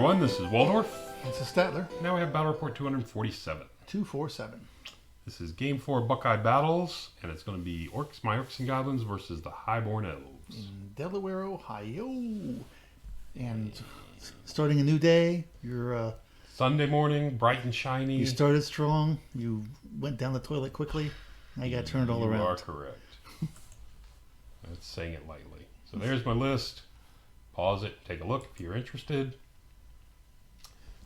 everyone. This is Waldorf. This is Statler. Now we have Battle Report 247. 247. This is Game 4 Buckeye Battles, and it's going to be my Orcs and Goblins versus the Highborn Elves. In Delaware, Ohio. And starting a new day, you're... Sunday morning, bright and shiny. You started strong. You went down the toilet quickly. Now you got to turn it all around. You are correct. That's saying it lightly. So there's my list. Pause it, take a look if you're interested.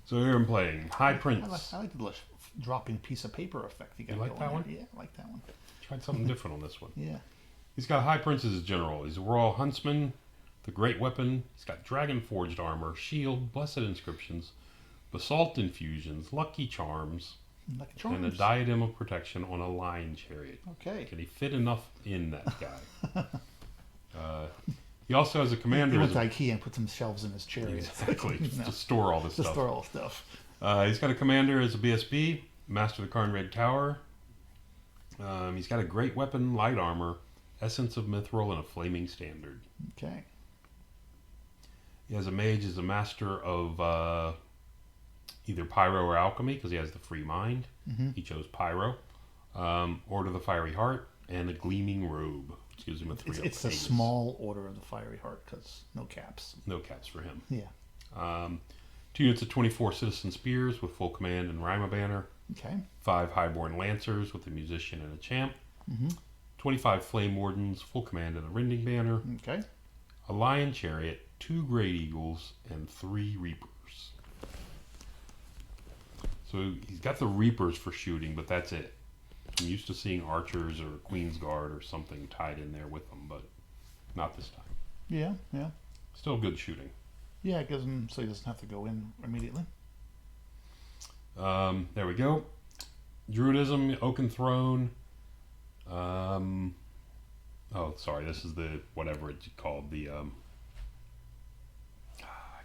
So here I'm playing High Prince. I like the dropping piece of paper effect you got. You like that one? Yeah, I like that one. Tried something different on this one. Yeah. He's got High Prince as his general. He's a royal huntsman, the great weapon. He's got dragon forged armor, shield, blessed inscriptions, basalt infusions, lucky charms, and a diadem of protection on a lion chariot. Okay. Can he fit enough in that guy? He also has a commander. He went to IKEA and put some shelves in his chariot. Exactly. To store all this stuff. To store all the stuff. He's got a commander as a BSB, Master of the Karnred Tower. He's got a great weapon, light armor, essence of mithril, and a flaming standard. Okay. He has a mage as a master of either pyro or alchemy because he has the free mind. Mm-hmm. He chose pyro. Order of the Fiery Heart, and a gleaming robe, which gives him a 3. It's a small Order of the Fiery Heart because no caps. No caps for him. Yeah. 2 units of 24 citizen spears with full command and Rima banner. Okay. 5 highborn lancers with a musician and a champ. Mm-hmm. 25 flame wardens, full command and a rending banner. Okay. A lion chariot, 2 great eagles, and 3 reapers. So he's got the reapers for shooting, but that's it. I'm used to seeing archers or Queen's Guard or something tied in there with them, but not this time. Yeah, yeah. Still good shooting. Yeah, it gives him so he doesn't have to go in immediately. There we go. Druidism, Oaken Throne. Oh, sorry. This is the whatever it's called. The I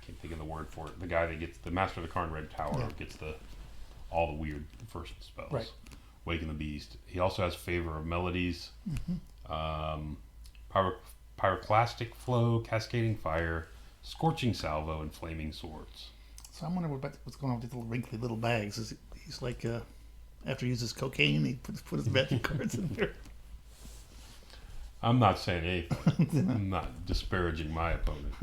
can't think of the word for it. The guy that gets the Master of the Karnred Tower gets all the weird first spells. Right. Waken the Beast. He also has Favor of Melodies. Mm-hmm. Pyroclastic Flow, Cascading Fire, Scorching Salvo, and Flaming Swords. So I'm wondering what's going on with these little wrinkly little bags. He's like, after he uses cocaine, he put his magic cards in there. I'm not saying anything. I'm not disparaging my opponent.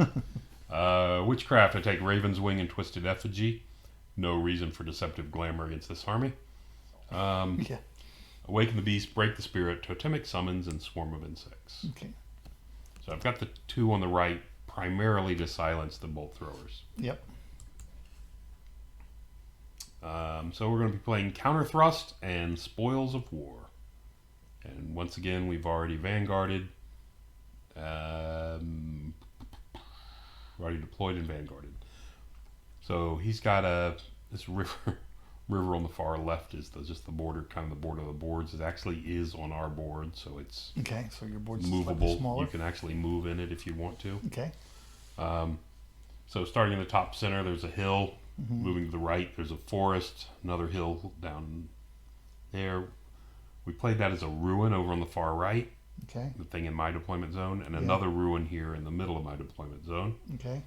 Witchcraft, I take Raven's Wing and Twisted Effigy. No reason for deceptive glamour against this army. Yeah. Awaken the Beast, Break the Spirit, Totemic Summons, and Swarm of Insects. Okay. So I've got the 2 on the right primarily to silence the bolt throwers. Yep. So we're going to be playing Counter Thrust and Spoils of War. And once again, we've already vanguarded. Already deployed and vanguarded. So he's got this river on the far left is just the border, kind of the border of the boards. It actually is on our board, so it's okay. So your board's movable. Smaller. You can actually move in it if you want to. Okay. So starting in the top center, there's a hill. Mm-hmm. Moving to the right, there's a forest. Another hill down there. We played that as a ruin over on the far right. Okay. The thing in my deployment zone, and another ruin here in the middle of my deployment zone. Okay.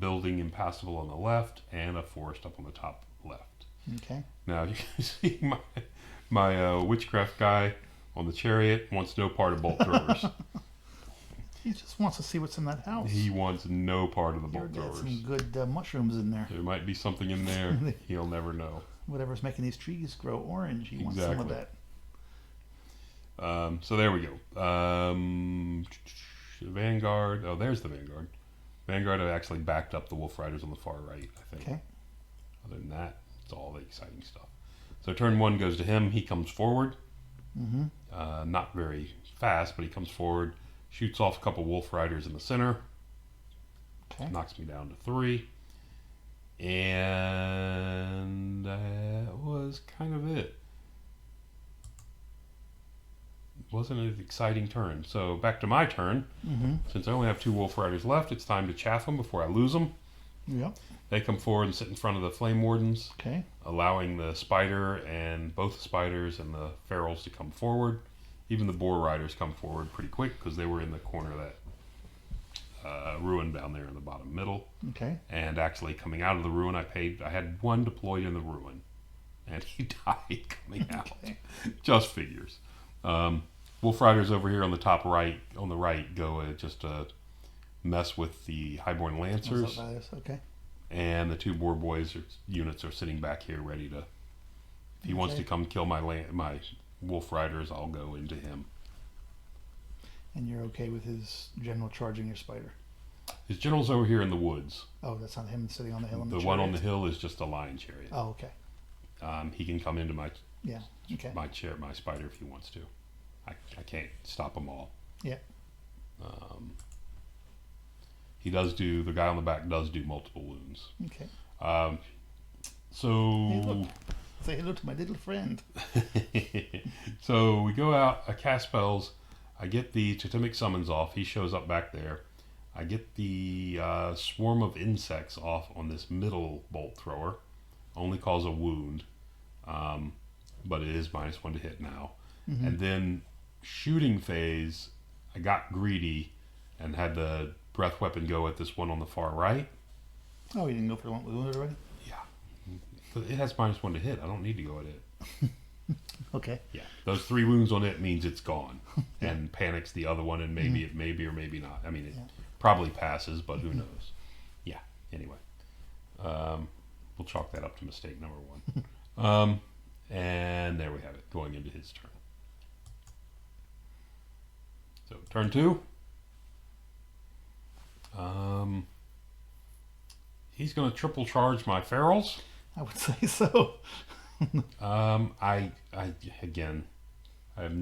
Building impassable on the left, and a forest up on the top left. Okay. Now you can see my witchcraft guy on the chariot wants no part of bolt throwers. He just wants to see what's in that house. He wants no part of the bolt There's throwers. some good mushrooms in there. There might be something in there. He'll never know. Whatever's making these trees grow orange, he wants some of that. So there we go. Vanguard. Oh, there's the Vanguard. Vanguard actually backed up the Wolf Riders on the far right, I think. Okay. Other than that, it's all the exciting stuff. So turn 1 goes to him. He comes forward. Mm-hmm. Not very fast, but he comes forward, shoots off a couple Wolf Riders in the center. Okay. Knocks me down to 3. And that was kind of it. Wasn't an exciting turn. So back to my turn. Mm-hmm. Since I only have 2 Wolf Riders left, it's time to chaff them before I lose them. Yep. They come forward and sit in front of the Flame Wardens, Okay. allowing the Spider and both the Spiders and the Ferals to come forward. Even the Boar Riders come forward pretty quick because they were in the corner of that ruin down there in the bottom middle. Okay. And actually, coming out of the ruin, I had one deployed in the ruin, and he died coming out. Okay. Just figures. Wolf Riders over here on the top right, on the right, go just mess with the Highborn Lancers, Okay. and the two Boar Boys units are sitting back here ready to. If he wants to come kill my Wolf Riders, I'll go into him. And you're okay with his general charging your spider? His general's over here in the woods. Oh, that's not him sitting on the hill. The one on the hill is just a lion chariot. Oh, okay. He can come into my my spider if he wants to. I can't stop them all. Yeah. He does do, the guy on the back does do multiple wounds. Okay. So hey, look. Say hello to my little friend. So we go out, I cast spells, I get the totemic summons off, he shows up back there. I get the swarm of insects off on this middle bolt thrower. Only cause a wound, but it is -1 to hit now. Mm-hmm. And then shooting phase, I got greedy and had the breath weapon go at this one on the far right. Oh, you didn't go for the one with wounded already? Yeah. It has -1 to hit. I don't need to go at it. Okay. Yeah. Those 3 wounds on it means it's gone. And panics the other one, and maybe it maybe or maybe not. I mean, it probably passes, but who knows? Yeah. Anyway. We'll chalk that up to mistake number 1. And there we have it, going into his turn. So turn 2. He's going to triple charge my ferals. I would say so. I again, I have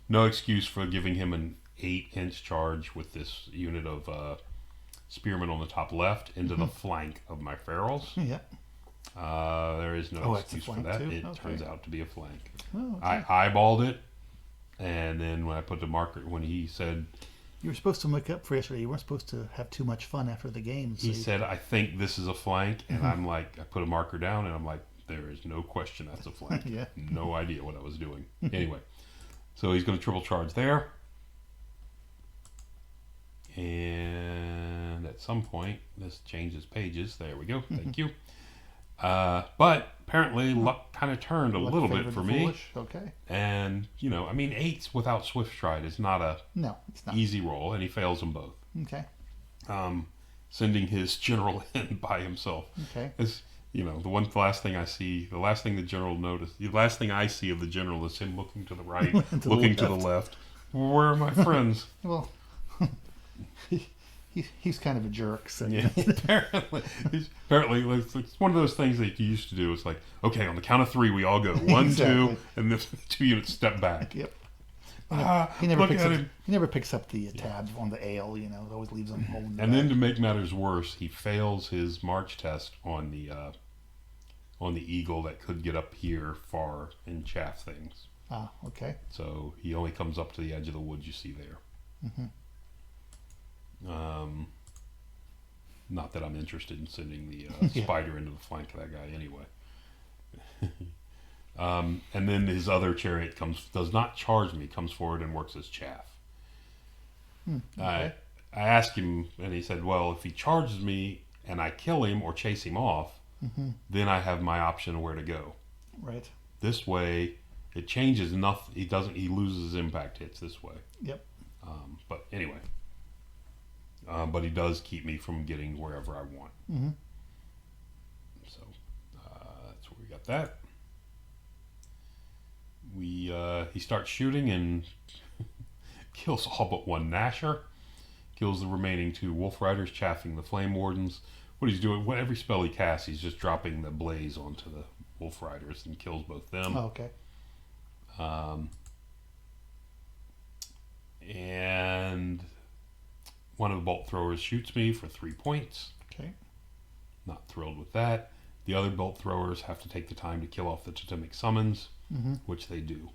no excuse for giving him an 8-inch charge with this unit of spearmen on the top left into the flank of my ferals. Yeah. There is no excuse for that. Too? It turns out to be a flank. Oh, okay. I eyeballed it, and then when I put the marker, when he said, you were supposed to make up for yesterday. You weren't supposed to have too much fun after the game. So he said, I think this is a flank, and I'm like, I put a marker down, and I'm like, there is no question that's a flank. Yeah. No idea what I was doing. Anyway, so he's going to triple charge there. And at some point, this changes pages. There we go. Thank you. But apparently, luck kind of turned a little bit for me. Foolish. Okay. And, you know, I mean, 8s without Swift Stride is not a it's not. easy roll, and he fails them both. Okay. Sending his general in by himself. Okay. Is, you know, the last thing I see of the general is him looking to the right, looking to the left. Where are my friends? Well, he's kind of a jerk. So yeah, apparently it's one of those things that you used to do. It's like, okay, on the count of 3, we all go 1, Exactly. 2, and the 2 units step back. Yep. He never picks up the tab on the ale. You know, it always leaves him holding. And then to make matters worse, he fails his march test on the eagle that could get up here far and chaff things. Ah, okay. So he only comes up to the edge of the woods you see there. Mm-hmm. Not that I'm interested in sending the spider into the flank of that guy anyway. And then his other chariot does not charge me, comes forward and works as chaff. Okay. I asked him, and he said, well, if he charges me and I kill him or chase him off, then I have my option of where to go. Right. This way, it changes nothing. He loses his impact hits this way. Yep. But anyway. But he does keep me from getting wherever I want. Mm-hmm. So that's where we got that. He starts shooting and kills all but 1 Gnasher. Kills the remaining 2 Wolf Riders, chaffing the Flame Wardens. What he's doing, every spell he casts, he's just dropping the blaze onto the Wolf Riders and kills both them. Oh, okay. And one of the bolt throwers shoots me for 3 points. Okay. Not thrilled with that. The other bolt throwers have to take the time to kill off the totemic summons, which they do.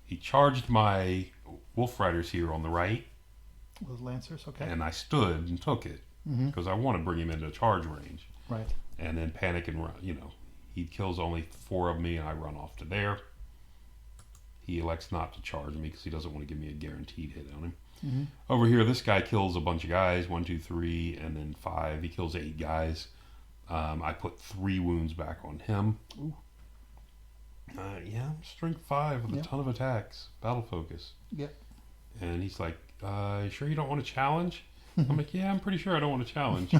He charged my Wolf Riders here on the right. Those Lancers, okay. And I stood and took it because I want to bring him into charge range. Right. And then panic and run. You know, he kills only 4 of me and I run off to there. He elects not to charge me because he doesn't want to give me a guaranteed hit on him. Mm-hmm. Over here, this guy kills a bunch of guys, 1, 2, 3, and then 5. He kills 8 guys. I put 3 wounds back on him. Ooh. Yeah, strength 5 with Yep. a ton of attacks, battle focus. Yep. And he's like, sure you don't want to challenge? I'm like, yeah, I'm pretty sure I don't want to challenge.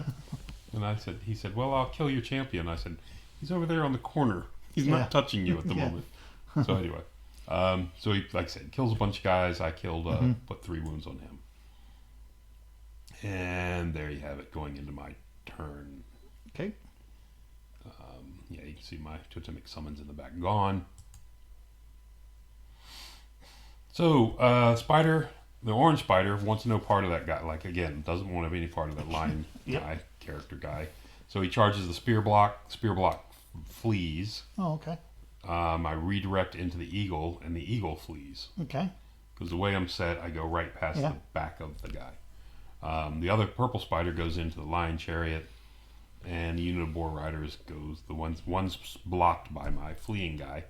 And he said, well, I'll kill your champion. I said, he's over there on the corner. He's Yeah. not touching you at the Yeah. moment. So anyway, so he, like I said, kills a bunch of guys. I killed, put 3 wounds on him. And there you have it, going into my turn. Okay. Yeah, you can see my totemic summons in the back gone. So, Spider, the orange spider, wants no part of that guy. Like, again, doesn't want to have any part of that lion Yep. guy, character guy. So he charges the spear block. Spear block flees. Oh, okay. I redirect into the eagle, and the eagle flees. Okay. Because the way I'm set, I go right past Yeah. the back of the guy. The other purple spider goes into the lion chariot, and the unit of boar riders goes. One's blocked by my fleeing guy.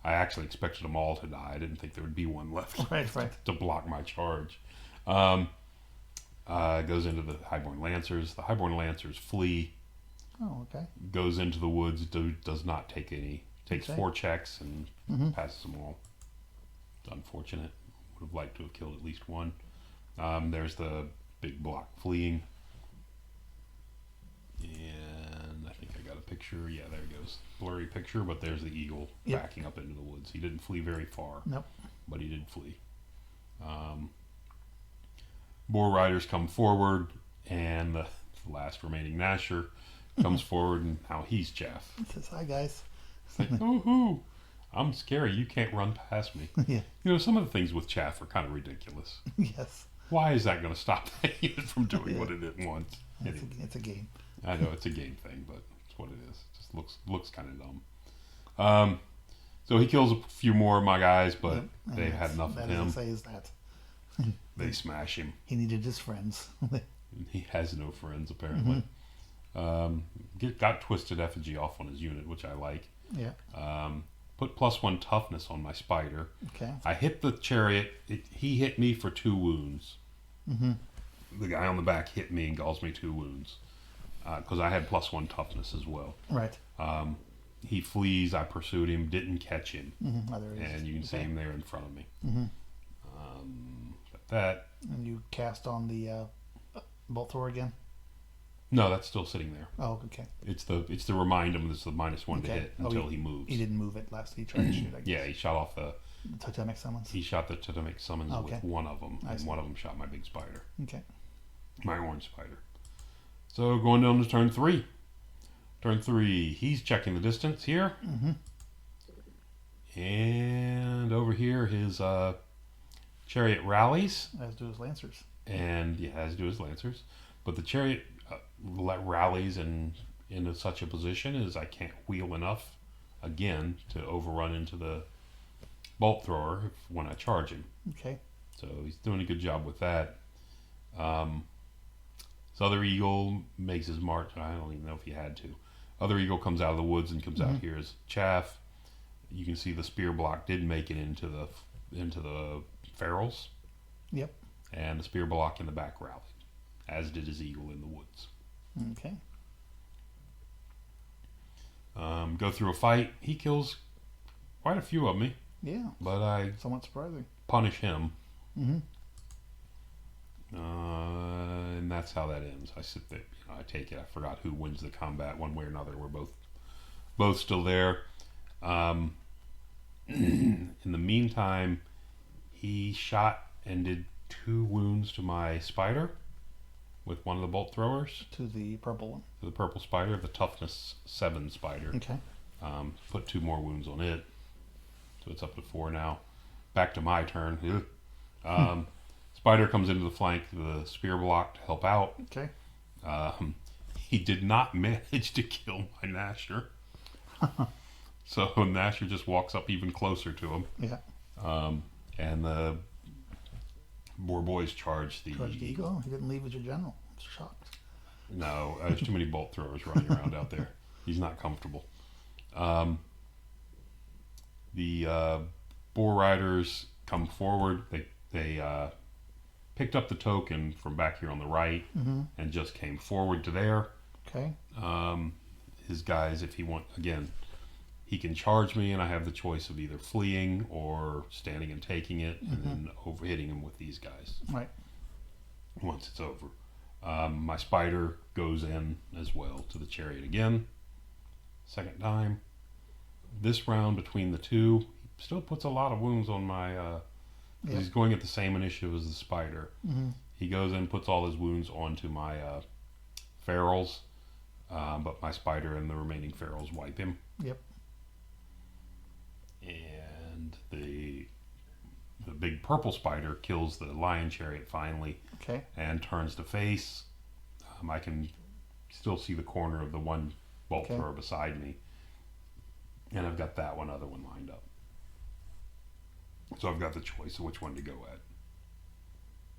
I actually expected them all to die. I didn't think there would be one left Right. to block my charge. Goes into the Highborn Lancers. The Highborn Lancers flee. Oh, okay. Goes into the woods. Does not take any. Takes Okay. 4 checks and Mm-hmm. passes them all. It's unfortunate. Would have liked to have killed at least one. There's the big block fleeing. And I think I got a picture. Yeah, there it goes. Blurry picture, but there's the eagle Yep. backing up into the woods. He didn't flee very far. Nope. But he did flee. Boar riders come forward, and the last remaining Nasher comes forward, and now he's Chaff. It says, hi, guys. It's like, ooh, I'm scary. You can't run past me. Yeah. You know, some of the things with Chaff are kind of ridiculous. Yes. Why is that going to stop that unit from doing what it wants? Anyway, It's a game. I know it's a game thing, but it's what it is. It just looks kind of dumb. So he kills a few more of my guys, but Yep. And they've had enough of that him. As I say, is that They smash him. he needed his friends. He has no friends, apparently. Got Twisted Effigy off on his unit, which I like. Yeah. Put +1 toughness on my spider. Okay. I hit the chariot. He hit me for 2 wounds. Mm-hmm. The guy on the back hit me and galls me 2 wounds. Because I had +1 toughness as well. Right. He flees. I pursued him. Didn't catch him. Mm-hmm. Oh, there he is. And you can see him there in front of me. Mm-hmm. But that... And you cast on the bolt thrower again. No, that's still sitting there. Oh, okay. It's to remind him it's the -1 to Okay. hit Oh, until he moves. He didn't move it last. He tried to shoot. I guess. Yeah, he shot off the Totemic summons. He shot the totemic summons Okay. with one of them, I and see. one of them shot my big spider, Okay. my orange spider. So going down to turn 3. Turn 3, he's checking the distance here. Mm-hmm. And over here, his chariot rallies, As do his lancers. and he has to do his lancers. But the chariot rallies in such a position as I can't wheel enough again to overrun into the bolt thrower when I charge him. Okay. So he's doing a good job with that. This other eagle makes his march. I don't even know if he had to. Other eagle comes out of the woods and comes out here as Chaff. You can see the spear block did make it into the ferals. Yep. And the spear block in the back rallied, as did his eagle in the woods. Okay. Go through a fight. He kills quite a few of me, Yeah. but I Somewhat surprising. punish him. Mm-hmm. And that's how that ends. I sit there, I take it. I forgot who wins the combat one way or another. We're both still there. In the meantime, he shot and did 2 wounds to my spider with one of the bolt throwers. To the purple one. To the purple spider, the toughness 7 spider. Okay. Put 2 more wounds on it, so it's up to 4 now. Back to my turn. Spider comes into the flank of the spear block to help out. Okay. He did not manage to kill my Nasher. So Nasher just walks up even closer to him. Yeah. And the Boar Boys charge the Charged the eagle. Oh, he didn't leave as your general. I'm shocked. No, there's too many bolt throwers running around out there. He's not comfortable. The Boar Riders come forward. They picked up the token from back here on the right and just came forward to there. Okay. His guys, if he again, he can charge me, and I have the choice of either fleeing or standing and taking it, and then hitting him with these guys. Right. Once it's over. My spider goes in as well to the chariot again. Second time. This round between the two, he still puts a lot of wounds on my... He's going at the same initiative as the spider. He goes in, puts all his wounds onto my ferals, but my spider and the remaining ferals wipe him. Yep. And the big purple spider kills the lion chariot finally. Okay. And turns to face. I can still see the corner of the one bolt thrower beside me. And I've got that other one lined up. So I've got the choice of which one to go at,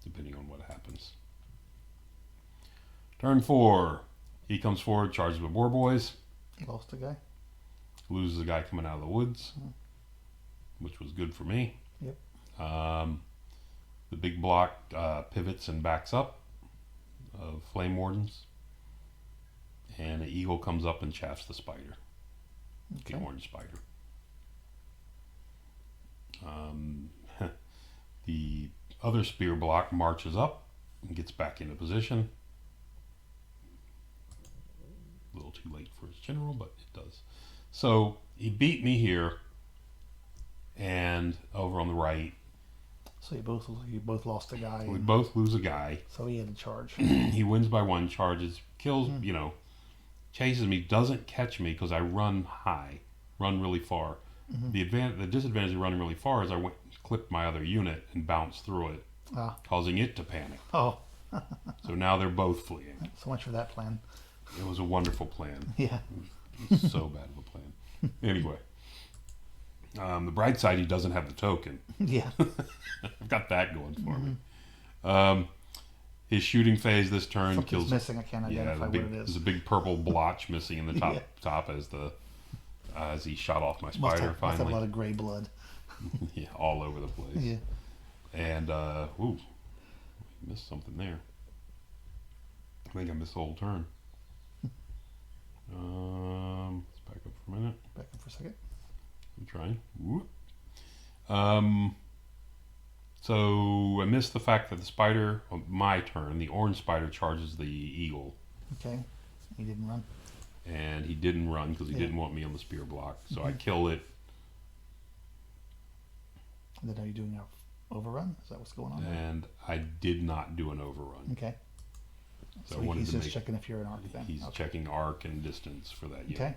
depending on what happens. Turn 4. He comes forward, charges with boar boys. Lost a guy. Loses a guy coming out of the woods, which was good for me. Yep. The big block pivots and backs up of flame wardens. And the eagle comes up and chaffs the spider. Okay. The orange spider. The other spear block marches up and gets back into position. A little too late for his general, but it does. So he beat me here, and over on the right. So you both lost a guy. We both lose a guy. So he had to charge. He wins by 1, charges, kills, chases me, doesn't catch me because I run high, run really far. The disadvantage of running really far is I clipped my other unit and bounced through it, causing it to panic. Oh. So now they're both fleeing. So much for that plan. It was a wonderful plan. Yeah. So bad of a plan. Anyway, the bright side, he doesn't have the token. Yeah. I've got that going for me. His shooting phase this turn Something's kills. missing. I can't identify what it is. There's a big purple blotch missing in the top as he shot off my spider. Must have a lot of gray blood. Yeah, all over the place. Yeah. And missed something there. I think I missed the whole turn. Let's back up for a minute. Back up for a second. I'm trying. So I missed the fact that the spider, on my turn, the orange spider charges the eagle. Okay. He didn't run. And he didn't run because he didn't want me on the spear block. So I kill it. And then are you doing an overrun? Is that what's going on? And I did not do an overrun. Okay. So he's just checking if you're an arc then. He's checking arc and distance for that unit.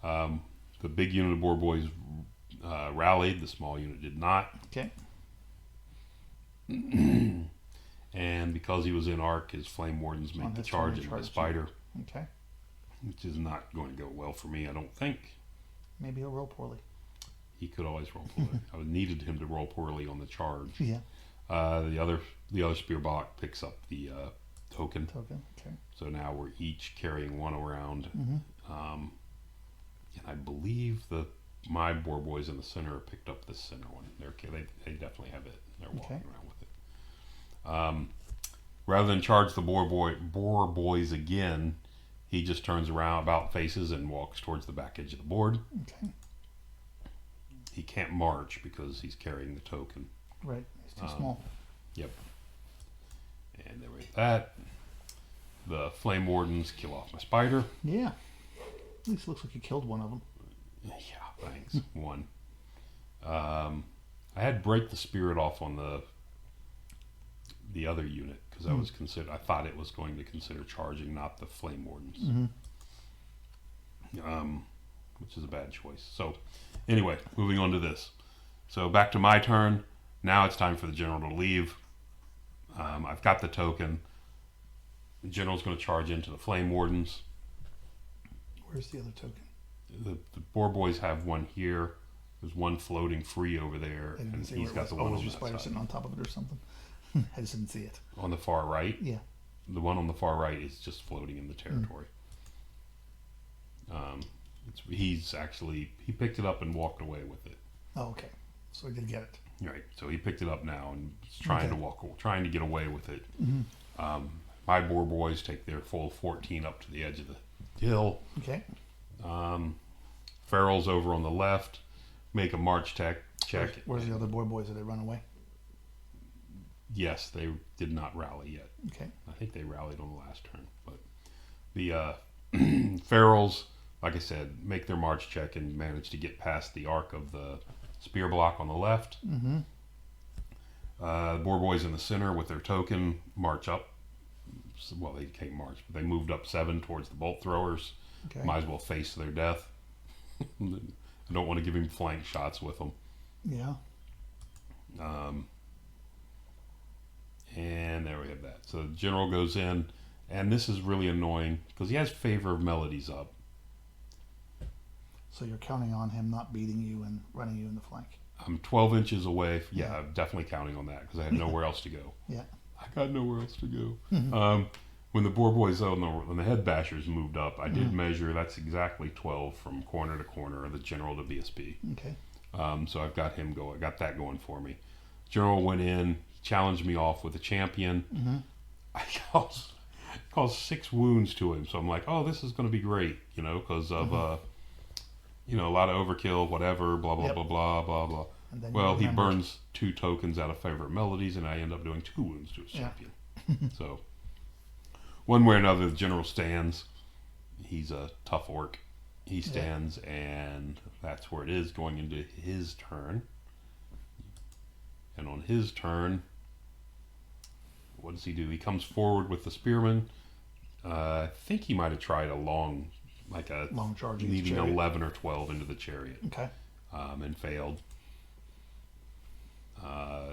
Okay. The big unit of boar boys rallied. The small unit did not. Okay. And because he was in arc, his flame wardens make the charge into the spider. Okay. Which is not going to go well for me, I don't think. Maybe he'll roll poorly. He could always roll poorly. I needed him to roll poorly on the charge. Yeah. The other spear block picks up the token. Okay. So now we're each carrying one around. And I believe my boar boys in the center picked up the center one. They definitely have it. They're walking around with it. Rather than charge the boar boys again, he just turns around, about faces, and walks towards the back edge of the board. Okay. He can't march because he's carrying the token. Right. He's too small. Yep. And there with that. The flame wardens kill off my spider. Yeah. At least it looks like you killed one of them. Yeah, thanks. One. I had break the spirit off on the other unit because I thought it was going to consider charging, not the flame wardens. Which is a bad choice. So anyway, moving on to this. So back to my turn. Now it's time for the general to leave. I've got the token. The general's going to charge into the flame wardens. Where's the other token? The boar boys have one here. There's one floating free over there, and he's got the one on was your that spider side. sitting on top of it or something? I just didn't see it. On the far right? Yeah. The one on the far right is just floating in the territory. He picked it up and walked away with it. Oh, okay. So he did get it. Right. So he picked it up now and is trying trying to get away with it. Mm-hmm. My boar boys take their full 14 up to the edge of the hill. Okay. Ferals over on the left make a march check. Where's the other boar boys? Did they run away? Yes, they did not rally yet. Okay. I think they rallied on the last turn. But the Ferals, like I said, make their march check and manage to get past the arc of the spear block on the left. Mm-hmm. The boar boys in the center with their token march up. Well, they can't march, but they moved up 7 towards the bolt throwers. Okay. Might as well face their death. I don't want to give him flank shots with them. Yeah. And there we have that. So the general goes in, and this is really annoying because he has favor of melodies up. So you're counting on him not beating you and running you in the flank. I'm 12 inches away. Yeah, Yeah. I'm definitely counting on that because I had nowhere else to go. Yeah. I got nowhere else to go. When the boar boys, when the head bashers moved up, I did measure. That's exactly 12 from corner to corner of the general to BSB. Okay. So I've got him go. I got that going for me. General went in, challenged me off with a champion. Mm-hmm. I caused 6 wounds to him. So I'm like, oh, this is going to be great, because of a lot of overkill, whatever, blah blah blah blah blah blah. Well, he burns 2 tokens out of favorite melodies, and I end up doing 2 wounds to his champion. So one way or another, the general stands. He's a tough orc. He stands, and that's where it is going into his turn. And on his turn, what does he do? He comes forward with the spearman. I think he might have tried a long charge, leading 11 or 12 into the chariot. Okay. And failed.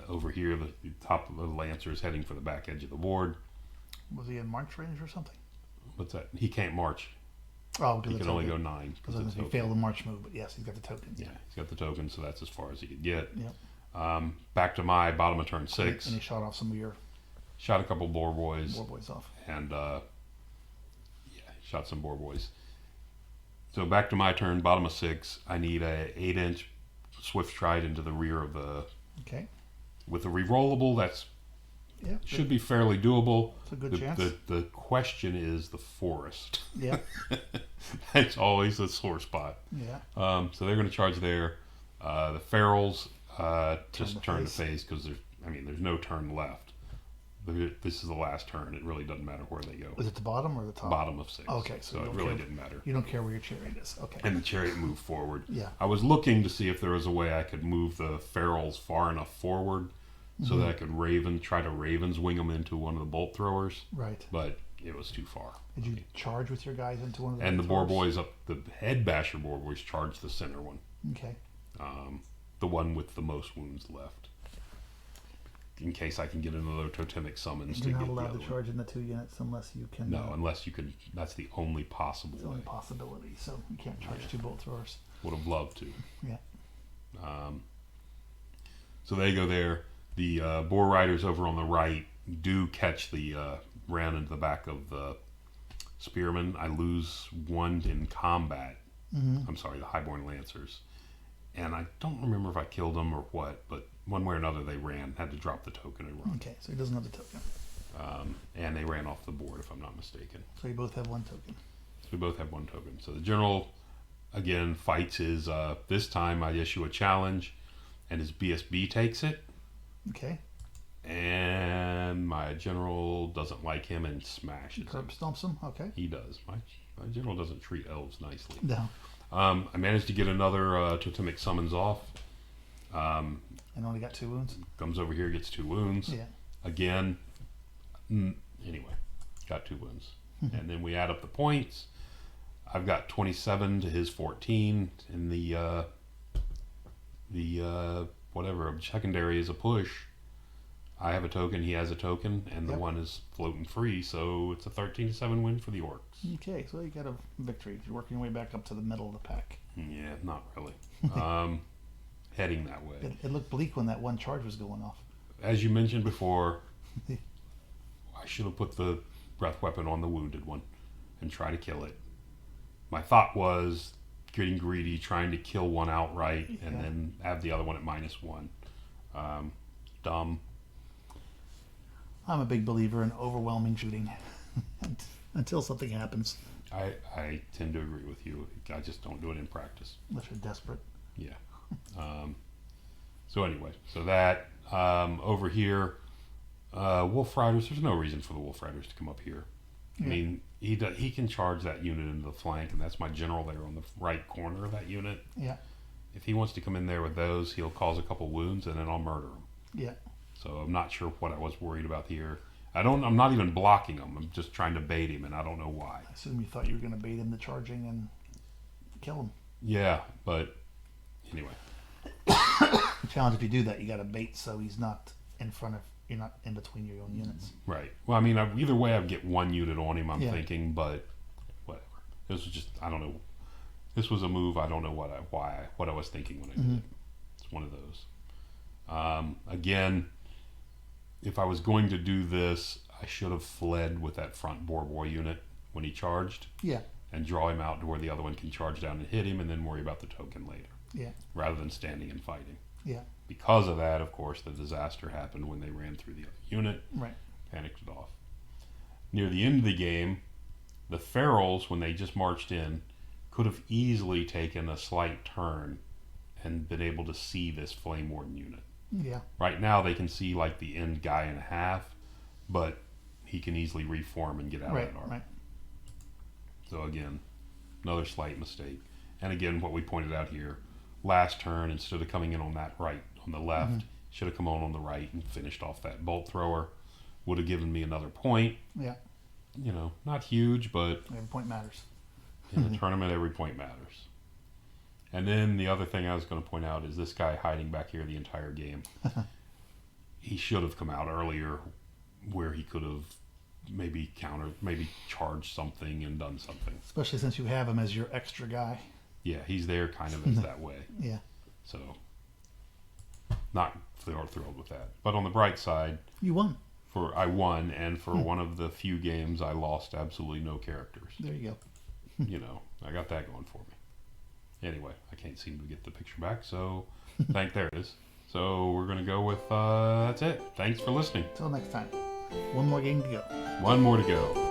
Over here, the top of the lancer is heading for the back edge of the board. Was he in march range or something? What's that? He can't march. Oh, he can only go 9. Because he failed the march move, but yes, he's got the token. Yeah, he's got the token, so that's as far as he could get. Yep. Back to my bottom of turn 6. And he shot off some of your... Shot a couple boar boys. Boar boys off. And, shot some boar boys. So back to my turn, bottom of 6. I need a 8-inch swift stride into the rear of the... Okay. With a rerollable, that's... Yeah, should be fairly doable. It's a good chance. The question is the forest. Yeah. It's always a sore spot. Yeah. So they're going to charge there. The Ferals just turn to face because there's no turn left. This is the last turn. It really doesn't matter where they go. Is it the bottom or the top? Bottom of 6. Okay, so it really didn't matter. You don't care where your chariot is. Okay. And the chariot moved forward. Yeah. I was looking to see if there was a way I could move the Ferals far enough forward so that I could try to Ravens wing them into one of the bolt throwers. Right. But it was too far. Did you charge with your guys into one of the And the bolt boar throwers? boys the head basher boar boys charged the center one. Okay. The one with the most wounds left. In case I can get another totemic summons You're to not get allowed the to other charge in the 2 units unless you can... No, unless you can. That's the only possible It's the only possibility, so you can't charge 2 bolt throwers. Would have loved to. Yeah. So they go there. The boar riders over on the right do catch the ran into the back of the spearman. I lose 1 in combat. I'm sorry, the Highborn Lancers. And I don't remember if I killed them or what, but one way or another they had to drop the token and run. Okay, so he doesn't have the token. And they ran off the board, if I'm not mistaken. So you both have 1 token. So we both have 1 token. So the general, again, fights his... this time I issue a challenge, and his BSB takes it. Okay. And my general doesn't like him and smashes him. Curb stomps him? Okay. He does. My general doesn't treat elves nicely. No. I managed to get another totemic summons off. And only got 2 wounds? Comes over here, gets 2 wounds. Yeah. Again. Anyway, got 2 wounds. And then we add up the points. I've got 27 to his 14. And the secondary is a push. I have a token, he has a token, and the one is floating free, so it's a 13-7 win for the orcs. Okay, so you got a victory. You're working your way back up to the middle of the pack. Yeah, not really. Heading that way. It looked bleak when that 1 charge was going off. As you mentioned before, I should have put the breath weapon on the wounded one and try to kill it. My thought was, getting greedy, trying to kill one outright, and then have the other one at -1. Dumb. I'm a big believer in overwhelming shooting until something happens. I tend to agree with you. I just don't do it in practice. Unless you're desperate. Yeah. So anyway, so that over here, Wolf Riders. There's no reason for the Wolf Riders to come up here. I mean, he can charge that unit into the flank, and that's my general there on the right corner of that unit. Yeah. If he wants to come in there with those, he'll cause a couple wounds, and then I'll murder him. Yeah. So I'm not sure what I was worried about here. I'm not even blocking him. I'm just trying to bait him, and I don't know why. I assume you thought you were going to bait him to charging and kill him. Yeah, but anyway. The challenge, if you do that, you got to bait so he's not in front of, you're not in between your own units. Right. Well, I mean, either way, I'd get one unit on him, I'm thinking, but whatever. This was just, I don't know. This was a move. I don't know what I was thinking when I did it. It's one of those. Again, if I was going to do this, I should have fled with that front boar boy unit when he charged. Yeah. And draw him out to where the other one can charge down and hit him, and then worry about the token later. Yeah. Rather than standing and fighting. Yeah. Because of that, of course, the disaster happened when they ran through the other unit. Right. Panicked it off. Near the end of the game, the Ferals, when they just marched in, could have easily taken a slight turn and been able to see this Flame Warden unit. Yeah. Right now, they can see like the end guy and a half, but he can easily reform and get out of that arc. Right. So again, another slight mistake. And again, what we pointed out here, last turn, instead of coming in on that right, on the left, should have come on the right and finished off that bolt thrower. Would have given me another point. Yeah. You know, not huge, but every point matters. in the tournament, every point matters. And then the other thing I was going to point out is this guy hiding back here the entire game. He should have come out earlier where he could have maybe charged something and done something. Especially since you have him as your extra guy. Yeah, he's there kind of as that way. Yeah. So, not thrilled with that. But on the bright side, you won. I won, and for one of the few games, I lost absolutely no characters. There you go. You know, I got that going for me. Anyway, I can't seem to get the picture back, so there it is. So we're going to go with, that's it. Thanks for listening. Until next time. One more game to go. One more to go.